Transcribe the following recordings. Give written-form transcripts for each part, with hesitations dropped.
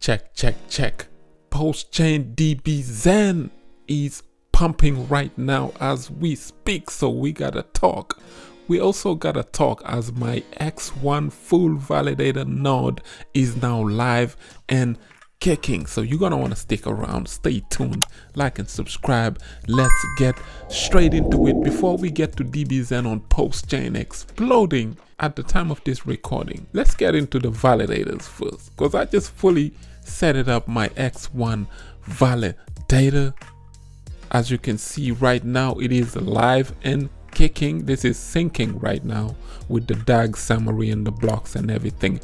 Check. Pulsechain DBZen is pumping right now as we speak, so we gotta talk. We also gotta talk as my X1 full validator node is now live and kicking. So you're gonna want to stick around, stay tuned, like and subscribe. Let's get straight into it. Before we get to DBZen on Pulsechain exploding at the time of this recording, let's get into the validators first, because I just fully set it up, my X1 validator. As you can see right now, it is live and kicking. This is syncing right now with the DAG summary and the blocks and everything.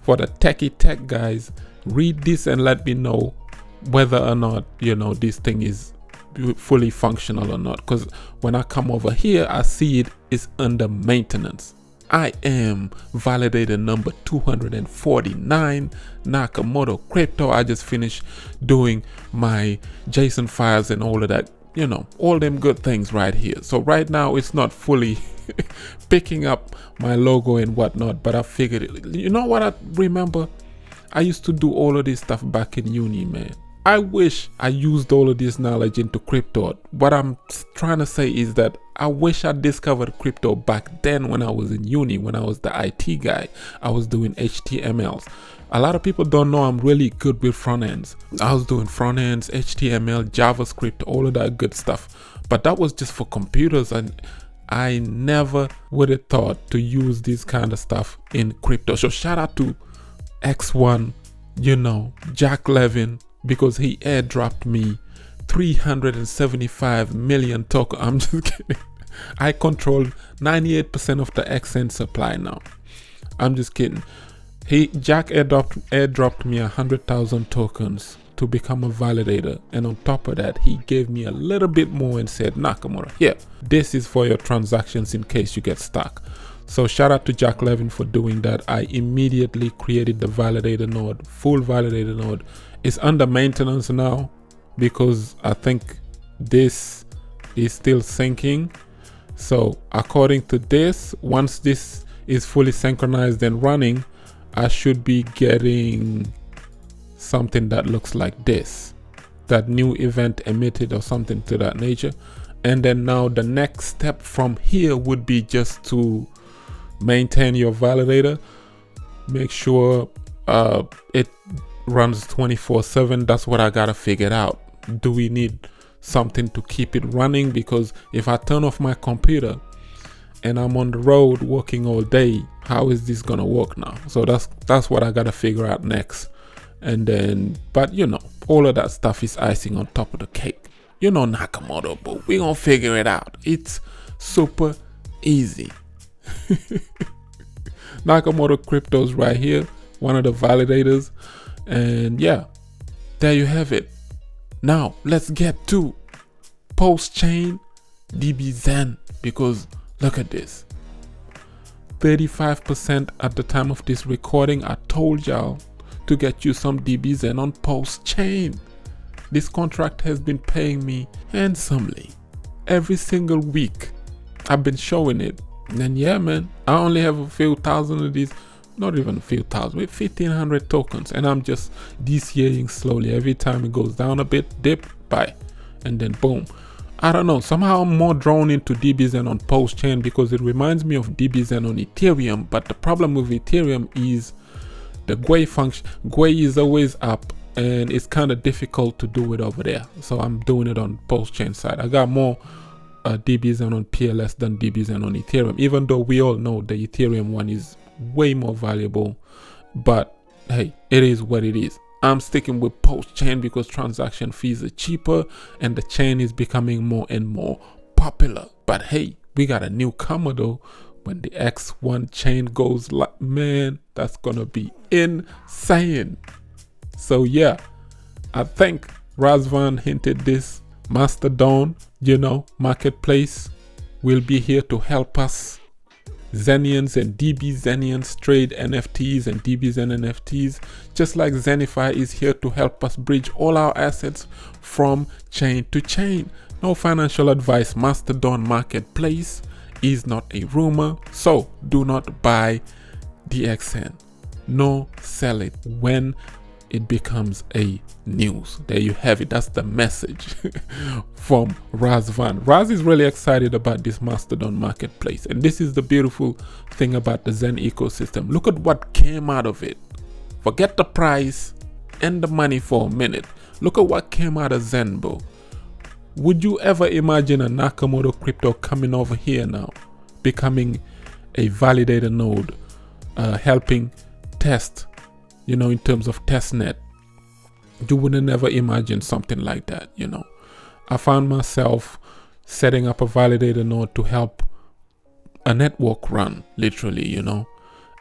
For the techie tech guys, read this and let me know whether or not, you know, this thing is fully functional or not. Because when I come over here, I see it is under maintenance. I am validator number 249, Nakamoto Crypto. I just finished doing my JSON files and all of that, you know, all them good things right here. So right now it's not fully picking up my logo and whatnot, but I figured it. You know what I remember? I used to do all of this stuff back in uni, man. I wish I used all of this knowledge into crypto. What I'm trying to say is that I wish I discovered crypto back then when I was in uni, when I was the IT guy. I was doing HTMLs. A lot of people don't know I'm really good with front ends. I was doing front ends, HTML, JavaScript, all of that good stuff. But that was just for computers, and I never would have thought to use this kind of stuff in crypto. So shout out to X1, you know, Jack Levin, because he airdropped me 375 million tokens. I'm just kidding. I control 98% of the XN supply now. I'm just kidding. Jack airdropped me 100,000 tokens to become a validator, and on top of that, he gave me a little bit more and said, Nakamura, here, this is for your transactions in case you get stuck. So shout out to Jack Levin for doing that. I immediately created the validator node, full validator node. It's under maintenance now because I think this is still syncing. So according to this, once this is fully synchronized and running, I should be getting something that looks like this, that new event emitted or something to that nature. And then now the next step from here would be just to maintain your validator, make sure it runs 24/7. That's what I gotta figure out. Do we need something to keep it running? Because if I turn off my computer and I'm on the road working all day, how is this gonna work now? So that's what I gotta figure out next. And then, but you know, all of that stuff is icing on top of the cake. You know, Nakamoto, but we gonna figure it out. It's super easy. Nakamoto Crypto's right here, one of the validators. And yeah, there you have it. Now let's get to Pulsechain DBZen, because look at this, 35% at the time of this recording. I told y'all to get you some DBZen on Pulsechain. This contract has been paying me handsomely every single week. I've been showing it. And yeah, man, I only have a few thousand of these, not even a few thousand, with 1,500 tokens, and I'm just DCAing slowly. Every time it goes down a bit, dip, buy, and then boom. I don't know, somehow I'm more drawn into DBZen on Pulsechain because it reminds me of DBZen on Ethereum. But the problem with Ethereum is the GUI function. GUI is always up, and it's kind of difficult to do it over there. So I'm doing it on Pulsechain side. I got more DBZen on PLS than DBZen on Ethereum, even though we all know the Ethereum one is way more valuable. But hey, it is what it is. I'm sticking with Pulsechain because transaction fees are cheaper and the chain is becoming more and more popular. But hey, we got a newcomer though. When the X1 chain goes live, man, that's gonna be insane. So yeah, I think Razvan hinted this. Mastodon, you know, marketplace will be here to help us Zenians and DBZenians trade NFTs and DBZen NFTs, just like Zenify is here to help us bridge all our assets from chain to chain. No financial advice. Mastodon marketplace is not a rumor, so do not buy DXN. No, sell it. When it becomes a news. There you have it. That's the message from Razvan. Raz is really excited about this Mastodon marketplace, and this is the beautiful thing about the Zen ecosystem. Look at what came out of it. Forget the price and the money for a minute. Look at what came out of Zen, bro. Would you ever imagine a Nakamoto crypto coming over here now, becoming a validator node, helping test, you know, in terms of testnet? You wouldn't never imagine something like that, you know. I found myself setting up a validator node to help a network run, literally, you know.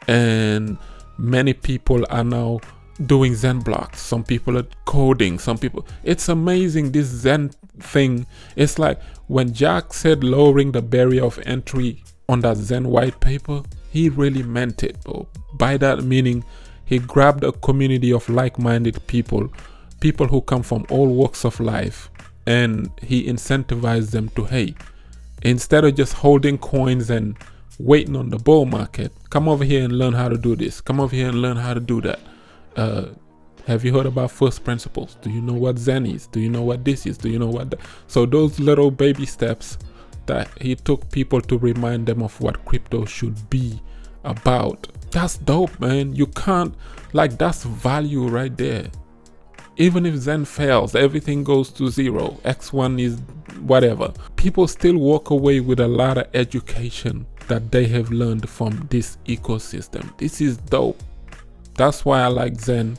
And many people are now doing Zen blocks. Some people are coding, some people, it's amazing, this Zen thing. It's like when Jack said lowering the barrier of entry on that Zen white paper, he really meant it, bro. By that meaning, he grabbed a community of like-minded people who come from all walks of life, and he incentivized them to, hey, instead of just holding coins and waiting on the bull market, come over here and learn how to do this. Come over here and learn how to do that. Have you heard about first principles? Do you know what Zen is? Do you know what this is? Do you know what that? So those little baby steps that he took people to remind them of what crypto should be about. That's dope, man. You can't, like, that's value right there. Even if Zen fails, everything goes to zero. X1 is whatever. People still walk away with a lot of education that they have learned from this ecosystem. This is dope. That's why I like Zen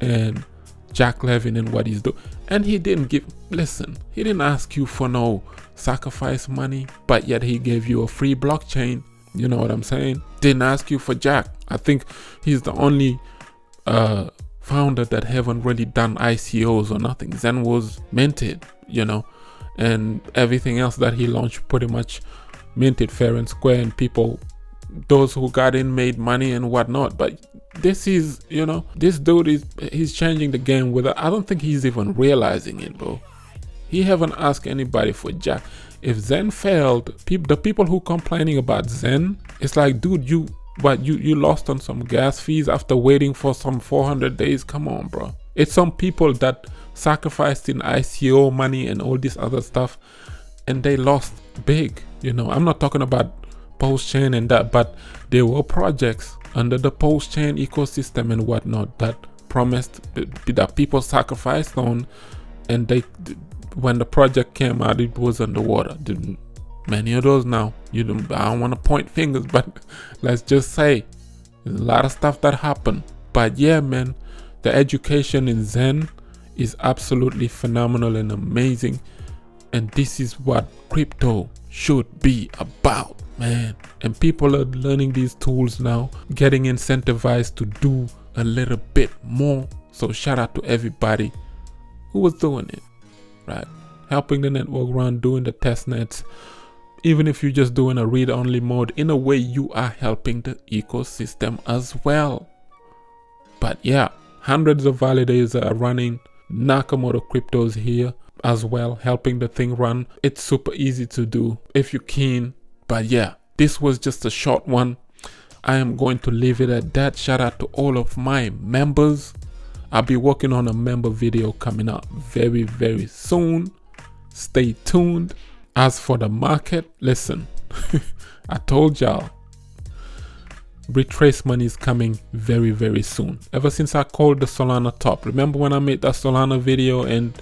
and Jack Levin and what he's doing. And he didn't give, listen, he didn't ask you for no sacrifice money, but yet he gave you a free blockchain. You know what I'm saying? Didn't ask you for Jack. I think he's the only founder that haven't really done ICOs or nothing. Zen was minted, you know, and everything else that he launched pretty much minted fair and square, and people, those who got in, made money and whatnot. But this is, you know, this dude he's changing the game with, I don't think he's even realizing it, bro. He haven't asked anybody for Jack. If Zen failed, the people who complaining about Zen, it's like, dude, you lost on some gas fees after waiting for some 400 days. Come on, bro. It's some people that sacrificed in ICO money and all this other stuff, and they lost big. You know, I'm not talking about PulseChain and that, but there were projects under the PulseChain ecosystem and whatnot that promised, that people sacrificed on, and they, when the project came out, it was underwater. Many of those now, I don't want to point fingers, but let's just say there's a lot of stuff that happened. But yeah, man, the education in Zen is absolutely phenomenal and amazing, and this is what crypto should be about, man. And people are learning these tools now, getting incentivized to do a little bit more. So shout out to everybody who was doing it, right? Helping the network run, doing the test nets. Even if you're just doing a read-only mode, in a way you are helping the ecosystem as well. But yeah, hundreds of validators are running Nakamoto cryptos here as well, helping the thing run. It's super easy to do if you're keen. But yeah, this was just a short one. I am going to leave it at that. Shout out to all of my members. I'll be working on a member video coming out very, very soon. Stay tuned. As for the market, listen, I told y'all, retrace money is coming very, very soon. Ever since I called the Solana top, remember when I made that Solana video and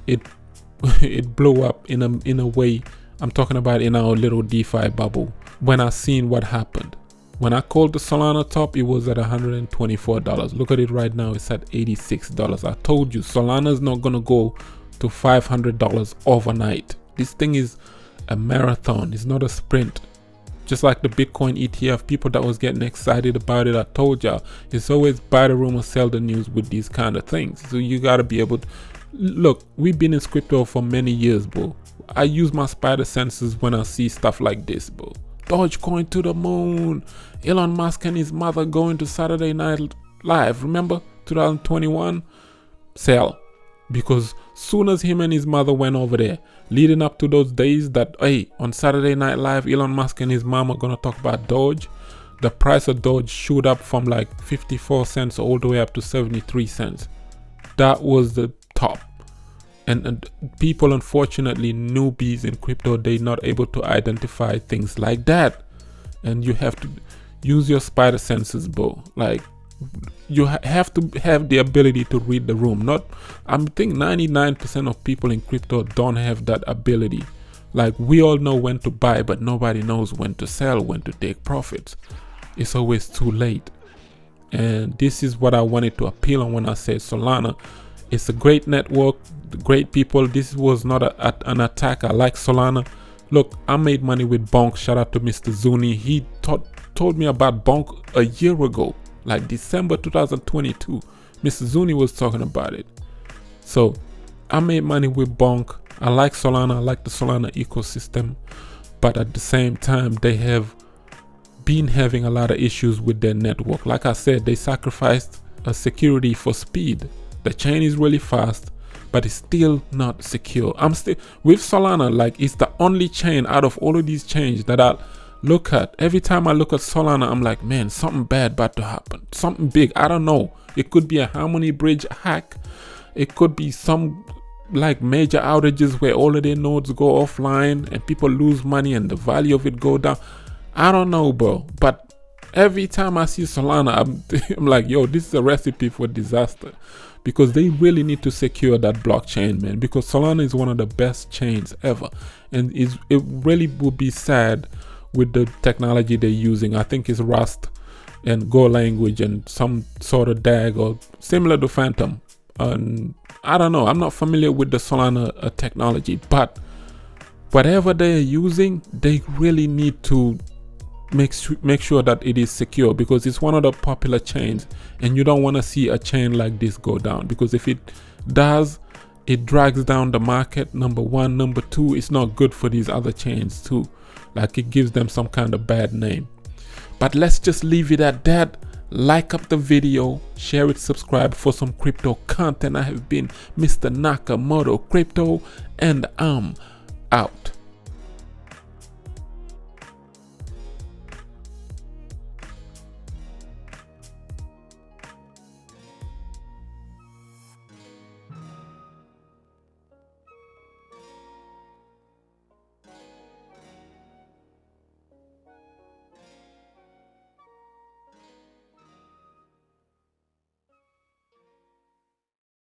it blew up in a way, I'm talking about in our little DeFi bubble. When I seen what happened, when I called the Solana top, it was at $124. Look at it right now, it's at $86. I told you, Solana is not gonna go to $500 overnight. This thing is a marathon, it's not a sprint. Just like the Bitcoin ETF, people that was getting excited about it, I told y'all, it's always buy the rumor, sell the news with these kind of things. So you gotta be able to, look, we've been in crypto for many years, bro. I use my spider senses when I see stuff like this, bro. Dogecoin to the moon, Elon Musk and his mother going to Saturday Night Live, remember 2021? Sell. Because soon as him and his mother went over there, leading up to those days that, hey, on Saturday Night Live, Elon Musk and his mom are gonna talk about Doge, the price of Doge shoot up from like 54 cents all the way up to 73 cents. That was the top. And people, unfortunately, newbies in crypto, they're not able to identify things like that. And you have to use your spider senses, bro. Like, you have to have the ability to read the room. I think 99% of people in crypto don't have that ability. Like, we all know when to buy, but nobody knows when to sell, when to take profits. It's always too late. And this is what I wanted to appeal on when I said Solana. It's a great network, great people. This was not an attack. I like Solana. Look, I made money with Bonk. Shout out to Mr. Zuni. He told me about Bonk a year ago, like December 2022. Mr. Zuni was talking about it. So I made money with Bonk. I like Solana. I like the Solana ecosystem. But at the same time, they have been having a lot of issues with their network. Like I said, they sacrificed a security for speed. The chain is really fast, but it's still not secure. I'm still with Solana, like, it's the only chain out of all of these chains that I look at. Every time I look at Solana, I'm like, man, something bad about to happen. Something big. I don't know. It could be a Harmony Bridge hack. It could be some like major outages where all of their nodes go offline and people lose money and the value of it go down. I don't know, bro. But every time I see Solana, I'm like, yo, this is a recipe for disaster. Because they really need to secure that blockchain, man. Because Solana is one of the best chains ever. And it really would be sad with the technology they're using. I think it's Rust and Go language and some sort of DAG or similar to Phantom. And I don't know. I'm not familiar with the Solana technology. But whatever they're using, they really need to make sure that it is secure, because it's one of the popular chains and you don't want to see a chain like this go down, because if it does, it drags down the market, number one. Number two, it's not good for these other chains too. Like, it gives them some kind of bad name. But let's just leave it at that. Like up the video, share it, subscribe for some crypto content. I have been Mr. Nakamoto Crypto, and I'm out.